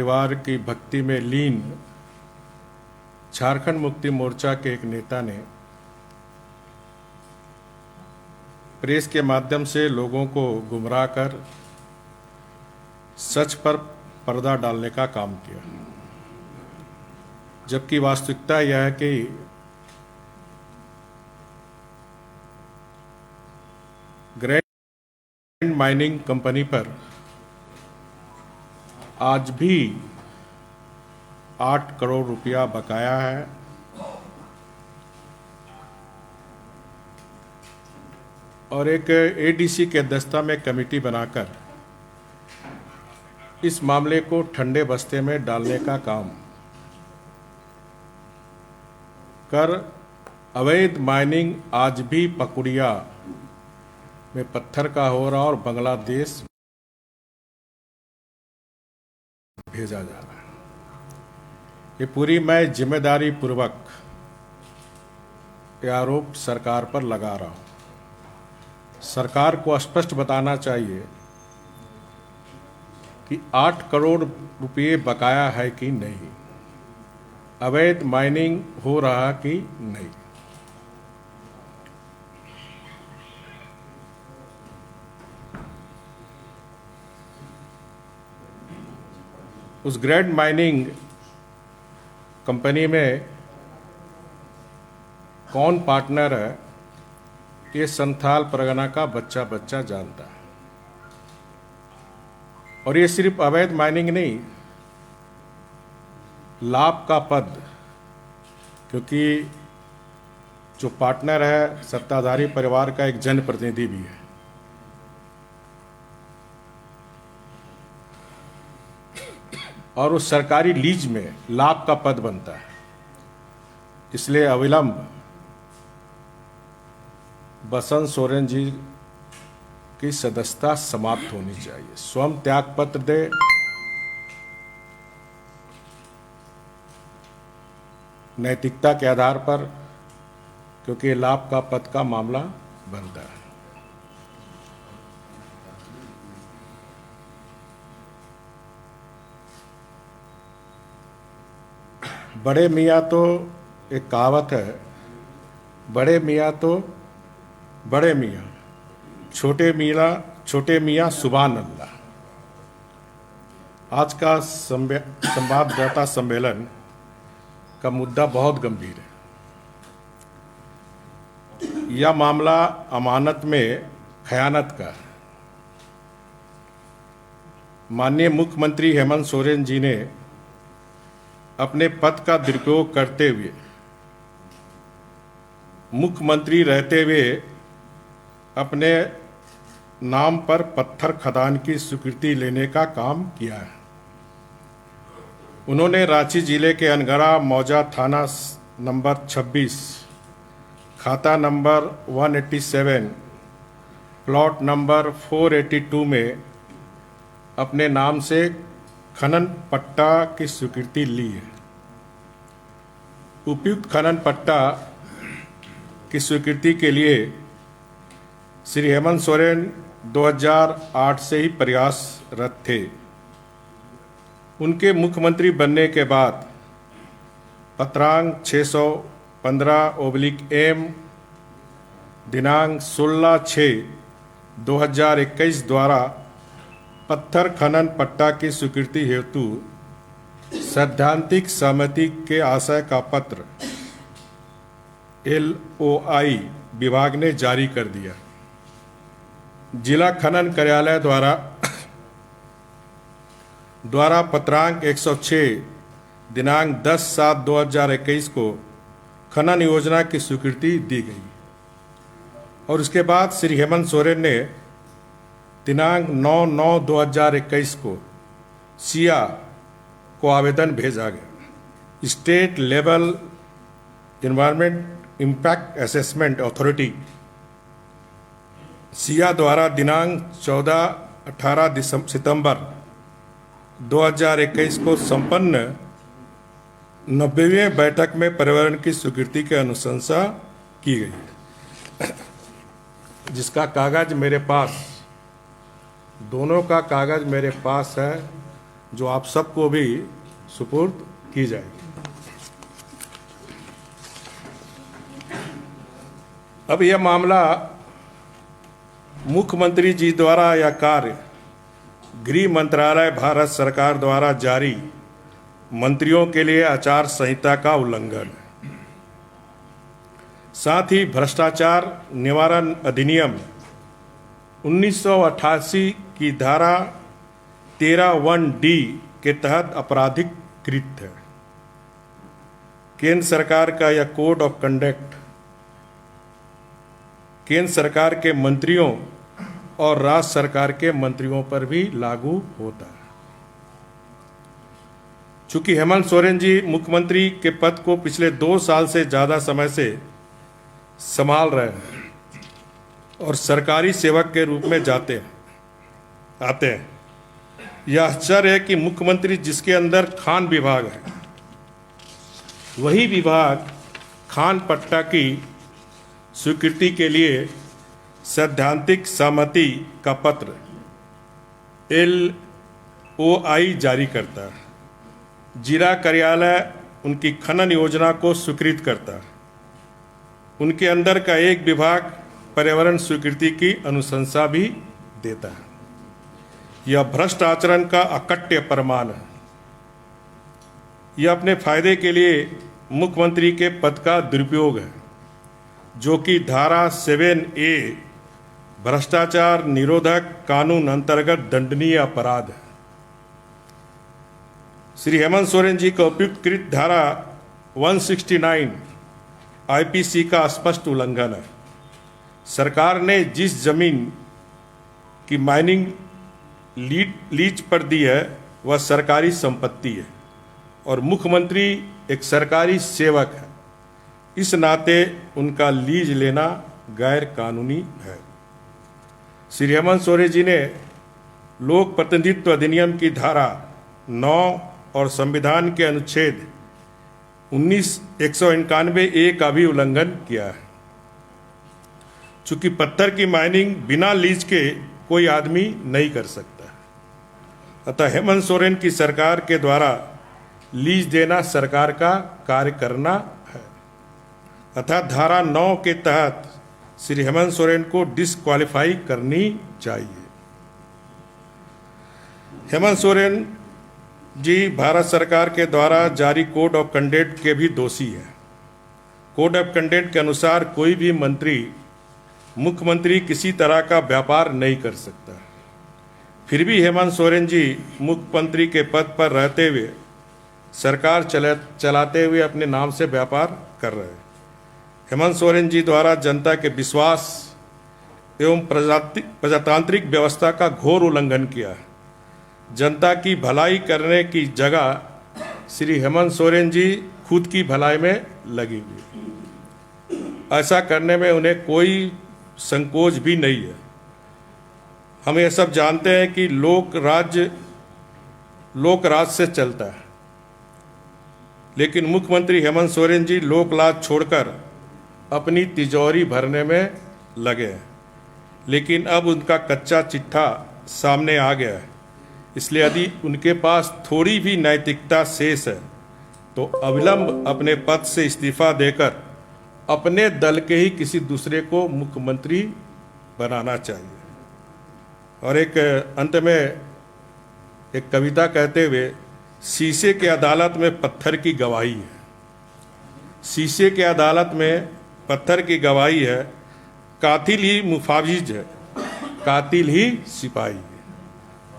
परिवार की भक्ति में लीन झारखंड मुक्ति मोर्चा के एक नेता ने प्रेस के माध्यम से लोगों को गुमराह कर सच पर पर्दा डालने का काम किया, जबकि वास्तविकता यह है कि ग्रैंड माइनिंग कंपनी पर आज भी 8 करोड़ रुपया बकाया है और एक एडीसी के अध्यक्षता में कमेटी बनाकर इस मामले को ठंडे बस्ते में डालने का काम कर अवैध माइनिंग आज भी पकुड़िया में पत्थर का हो रहा और बांग्लादेश भेजा जा रहा है। ये पूरी मैं जिम्मेदारी पूर्वक ये आरोप सरकार पर लगा रहा हूं। सरकार को स्पष्ट बताना चाहिए कि 8 करोड़ रुपये बकाया है कि नहीं, अवैध माइनिंग हो रहा कि नहीं। उस ग्रैंड माइनिंग कंपनी में कौन पार्टनर है, ये संथाल परगना का बच्चा बच्चा जानता है। और ये सिर्फ अवैध माइनिंग नहीं, लाभ का पद, क्योंकि जो पार्टनर है सत्ताधारी परिवार का एक जनप्रतिनिधि भी है। और उस सरकारी लीज में लाभ का पद बनता है। इसलिए अविलंब बसंत सोरेन जी की सदस्यता समाप्त होनी चाहिए, स्वयं त्याग पत्र दे, नैतिकता के आधार पर, क्योंकि लाभ का पद का मामला बनता है। बड़े मियाँ तो एक कहावत है, बड़े मियाँ तो बड़े मियाँ, छोटे मियाँ सुभान अल्लाह। आज का संवाददाता सम्मेलन का मुद्दा बहुत गंभीर है। यह मामला अमानत में खयानत का है। माननीय मुख्यमंत्री हेमंत सोरेन जी ने अपने पद का दुरुपयोग करते हुए, मुख्यमंत्री रहते हुए अपने नाम पर पत्थर खदान की स्वीकृति लेने का काम किया है। उन्होंने रांची जिले के अनगढ़ा मौजा थाना नंबर 26, खाता नंबर 187, प्लॉट नंबर 482 में अपने नाम से खनन पट्टा की स्वीकृति ली है। उपयुक्त खनन पट्टा की स्वीकृति के लिए श्री हेमंत सोरेन 2008 से ही प्रयासरत थे। उनके मुख्यमंत्री बनने के बाद पत्रांक 615/M दिनांक 16/6/2021 द्वारा पत्थर खनन पट्टा की स्वीकृति हेतु सैद्धांतिक सहमति के आशय का पत्र LOI विभाग ने जारी कर दिया। जिला खनन कार्यालय द्वारा पत्रांक 106 दिनांक 10/7/2021 को खनन योजना की स्वीकृति दी गई और उसके बाद श्री हेमंत सोरेन ने दिनांक 9/9/2021 को सिया को आवेदन भेजा गया। State level environment impact assessment authority Siya द्वारा दिनांक 14-18 सितंबर 2021 को संपन्न 90वें बैठक में पर्यावरण की स्वीकृति की अनुशंसा की गई है, जिसका कागज मेरे पास, दोनों का कागज मेरे पास है। जो आप सबको भी सुपुर्द की जाएगी। अब यह मामला मुख्यमंत्री जी द्वारा यह कार्य गृह मंत्रालय भारत सरकार द्वारा जारी मंत्रियों के लिए आचार संहिता का उल्लंघन है। साथ ही भ्रष्टाचार निवारण अधिनियम 1988 की धारा 13(1)D के तहत आपराधिक कृत्य है। केंद्र सरकार का यह कोड ऑफ कंडक्ट केंद्र सरकार के मंत्रियों और राज्य सरकार के मंत्रियों पर भी लागू होता है। चूंकि हेमंत सोरेन जी मुख्यमंत्री के पद को पिछले 2 साल से ज़्यादा समय से संभाल रहे हैं और सरकारी सेवक के रूप में आते हैं, यह आश्चर्य है कि मुख्यमंत्री जिसके अंदर खान विभाग है, वही विभाग खान पट्टा की स्वीकृति के लिए सैद्धांतिक सहमति का पत्र LOI जारी करता है। जिला कार्यालय उनकी खनन योजना को स्वीकृत करता है। उनके अंदर का एक विभाग पर्यावरण स्वीकृति की अनुशंसा भी देता है। यह भ्रष्ट आचरण का अकट्य प्रमाण है। यह अपने फायदे के लिए मुख्यमंत्री के पद का दुरुपयोग है, जो कि धारा 7A भ्रष्टाचार निरोधक कानून अंतर्गत दंडनीय अपराध है। श्री हेमंत सोरेन जी का उपयुक्त कृत धारा 169 IPC का स्पष्ट उल्लंघन है। सरकार ने जिस जमीन की माइनिंग लीज पर दी है वह सरकारी संपत्ति है और मुख्यमंत्री एक सरकारी सेवक है। इस नाते उनका लीज लेना गैर कानूनी है। श्री हेमंत सोरेन जी ने लोक प्रतिनिधित्व अधिनियम की धारा 9 और संविधान के अनुच्छेद 191A का भी उल्लंघन किया है। चूंकि पत्थर की माइनिंग बिना लीज के कोई आदमी नहीं कर सकता, अतः हेमंत सोरेन की सरकार के द्वारा लीज देना सरकार का कार्य करना है। अतः धारा 9 के तहत श्री हेमंत सोरेन को डिस्क्वालीफाई करनी चाहिए। हेमंत सोरेन जी भारत सरकार के द्वारा जारी कोड ऑफ कंडक्ट के भी दोषी हैं। कोड ऑफ कंडक्ट के अनुसार कोई भी मंत्री मुख्यमंत्री किसी तरह का व्यापार नहीं कर सकता। फिर भी हेमंत सोरेन जी मुख्यमंत्री के पद पर रहते हुए सरकार चलाते हुए अपने नाम से व्यापार कर रहे हैं। हेमंत सोरेन जी द्वारा जनता के विश्वास एवं प्रजातांत्रिक व्यवस्था का घोर उल्लंघन किया है। जनता की भलाई करने की जगह श्री हेमंत सोरेन जी खुद की भलाई में लगी हुई। ऐसा करने में उन्हें कोई संकोच भी नहीं है। हम ये सब जानते हैं कि लोक राज से चलता है, लेकिन मुख्यमंत्री हेमंत सोरेन जी लोक लाज छोड़कर अपनी तिजोरी भरने में लगे हैं। लेकिन अब उनका कच्चा चिट्ठा सामने आ गया है, इसलिए यदि उनके पास थोड़ी भी नैतिकता शेष है तो अविलंब अपने पद से इस्तीफा देकर अपने दल के ही किसी दूसरे को मुख्यमंत्री बनाना चाहिए। और एक अंत में एक कविता कहते हुए, शीशे के अदालत में पत्थर की गवाही है। शीशे के अदालत में पत्थर की गवाही है। कातिल ही मुफाविज है, कातिल ही सिपाही है।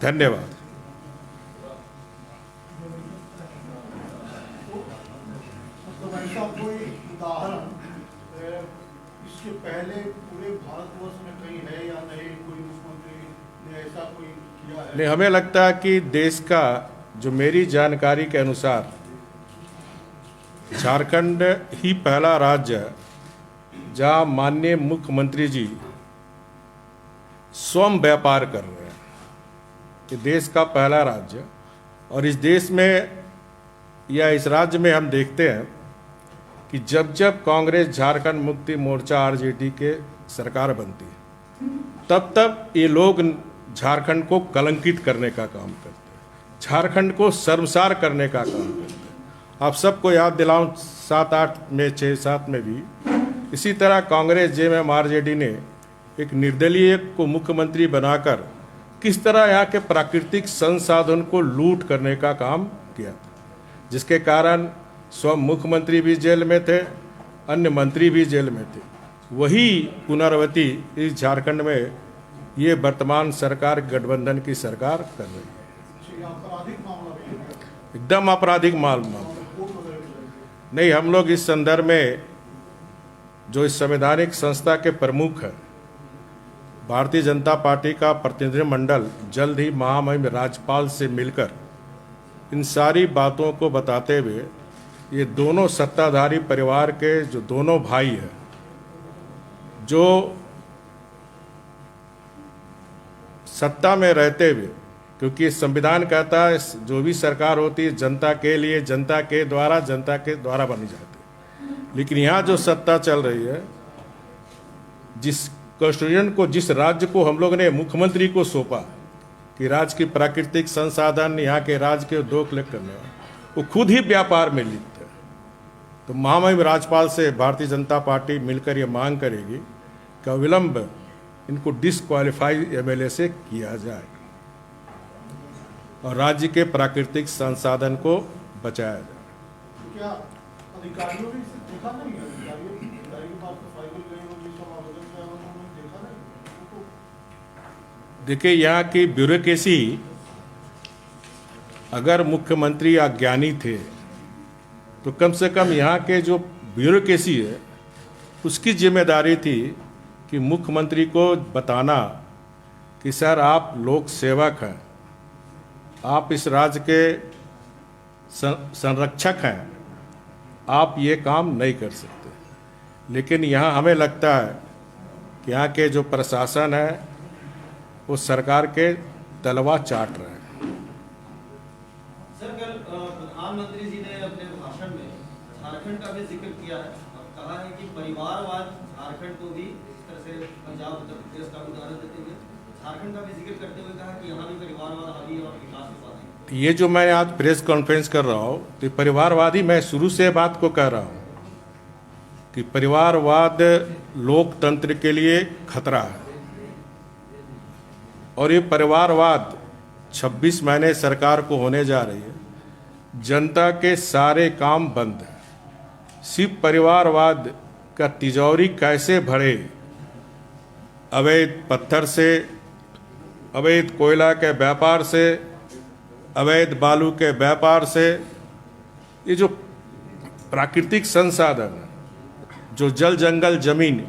धन्यवाद। ऐसा कोई उदाहरण इसके पहले पूरे भारतवर्ष में कहीं है या नहीं? कोई मुख्यमंत्री ने ऐसा कोई किया है? नहीं, हमें लगता है कि देश का, जो मेरी जानकारी के अनुसार, झारखंड ही पहला राज्य है जहां माननीय मुख्यमंत्री जी स्वयं व्यापार कर रहे हैं। ये देश का पहला राज्य, और इस देश में या इस राज्य में हम देखते हैं कि जब जब कांग्रेस झारखंड मुक्ति मोर्चा RJD के सरकार बनती है, तब तब ये लोग झारखंड को कलंकित करने का काम करते हैं। झारखंड को शर्मसार करने का काम करते हैं। आप सबको याद दिलाऊं 7-8 में 6-7 में भी इसी तरह कांग्रेस जेएमएम-आरजेडी ने एक निर्दलीय को मुख्यमंत्री बनाकर किस तरह यहाँ के प्राकृतिक संसाधन को लूट करने का काम किया था, जिसके कारण स्वयं मुख्यमंत्री भी जेल में थे, अन्य मंत्री भी जेल में थे। वही पुनरावृत्ति इस झारखंड में ये वर्तमान सरकार गठबंधन की सरकार कर रही है। ये आपराधिक मामला भी है। एकदम आपराधिक मामला कोर्ट वगैरह में जाएगी। नहीं। हम लोग इस संदर्भ में जो इस संवैधानिक संस्था के प्रमुख हैं, भारतीय जनता पार्टी का प्रतिनिधिमंडल जल्द ही महामहिम राज्यपाल से मिलकर इन सारी बातों को बताते हुए ये दोनों सत्ताधारी परिवार के जो दोनों भाई हैं, जो सत्ता में रहते हुए, क्योंकि संविधान कहता है जो भी सरकार होती है जनता के लिए, जनता के द्वारा बनी जाती है, लेकिन यहाँ जो सत्ता चल रही है, जिस कॉन्स्टिट्यूशन को, जिस राज्य को हम लोग ने मुख्यमंत्री को सौंपा कि राज्य की प्राकृतिक संसाधन यहाँ के राज्य के उद्योग कलेक्ट करने, वो खुद ही व्यापार में लिप्त है। तो महामहिम राज्यपाल से भारतीय जनता पार्टी मिलकर ये मांग करेगी कि अविलंब इनको डिस्क्वालीफाई एमएलए से किया जाए और राज्य के प्राकृतिक संसाधन को बचाया जाए। क्या अधिकारियों ने इसे देखा नहीं है? अधिकारी के पास तो फाइल गई होगी, सब आवेदन किया होगा, उन्होंने देखा नहीं उनको? देखिए, यहाँ की ब्यूरोक्रेसी, अगर मुख्यमंत्री अज्ञानी थे तो कम से कम यहाँ के जो ब्यूरोक्रेसी है उसकी जिम्मेदारी थी कि मुख्यमंत्री को बताना कि सर आप लोक सेवक हैं, आप इस राज्य के संरक्षक हैं, आप ये काम नहीं कर सकते। लेकिन यहाँ हमें लगता है कि यहाँ के जो प्रशासन है वो सरकार के तलवा चाट रहे हैं। सर, कल प्रधानमंत्री जी ने अपने भाषण में झारखंड का भी जिक्र किया है और कहा है कि परिवारवाद झारखंड को भी, इस तरह से पंजाब उत्तर प्रदेश का उदाहरण देते हुए झारखंड का भी जिक्र करते हुए कहा कि यहाँ भी परिवारवाद हावी और विकास के साथ है। ये जो मैं आज प्रेस कॉन्फ्रेंस कर रहा हूँ तो परिवारवादी, मैं शुरू से बात को कह रहा हूँ कि परिवारवाद लोकतंत्र के लिए खतरा है और ये परिवारवाद 26 महीने सरकार को होने जा रही है, जनता के सारे काम बंद है। सिर्फ परिवारवाद का तिजोरी कैसे भरे, अवैध पत्थर से, अवैध कोयला के व्यापार से, अवैध बालू के व्यापार से, ये जो प्राकृतिक संसाधन, जो जल जंगल जमीन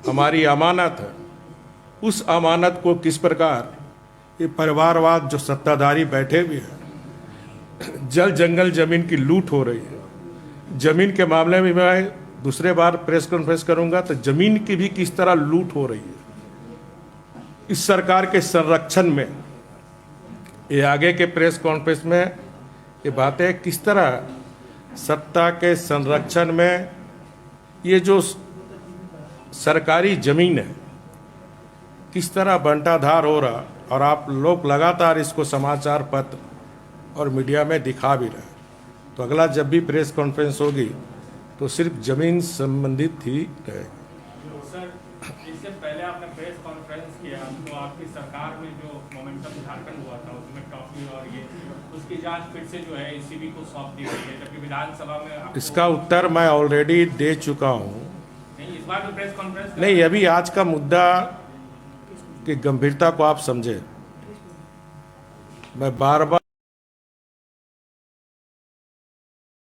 हमारी अमानत है, उस अमानत को किस प्रकार ये परिवारवाद जो सत्ताधारी बैठे हुए हैं, जल जंगल जमीन की लूट हो रही है। जमीन के मामले में मैं दूसरे बार प्रेस कॉन्फ्रेंस करूंगा तो जमीन की भी किस तरह लूट हो रही है इस सरकार के संरक्षण में। ये आगे के प्रेस कॉन्फ्रेंस में ये बातें किस तरह सत्ता के संरक्षण में ये जो सरकारी जमीन है किस तरह बंटाधार हो रहा, और आप लोग लगातार इसको समाचार पत्र और मीडिया में दिखा भी रहे। तो अगला जब भी प्रेस कॉन्फ्रेंस होगी तो सिर्फ जमीन संबंधित ही रहेगी। सर, इससे पहले आपने प्रेस कॉन्फ्रेंस किया तो आपकी सरकार में जो मोमेंटम झारखंड हुआ था उसमें टॉपिक और ये उसकी जांच फिर से जो है एसीबी को सौंप दी गई है, जबकि विधानसभा में इसका उत्तर मैं ऑलरेडी दे चुका हूँ। नहीं, इस बार भी प्रेस कॉन्फ्रेंस नहीं, अभी आज का मुद्दा की गंभीरता को आप समझे। मैं बार बार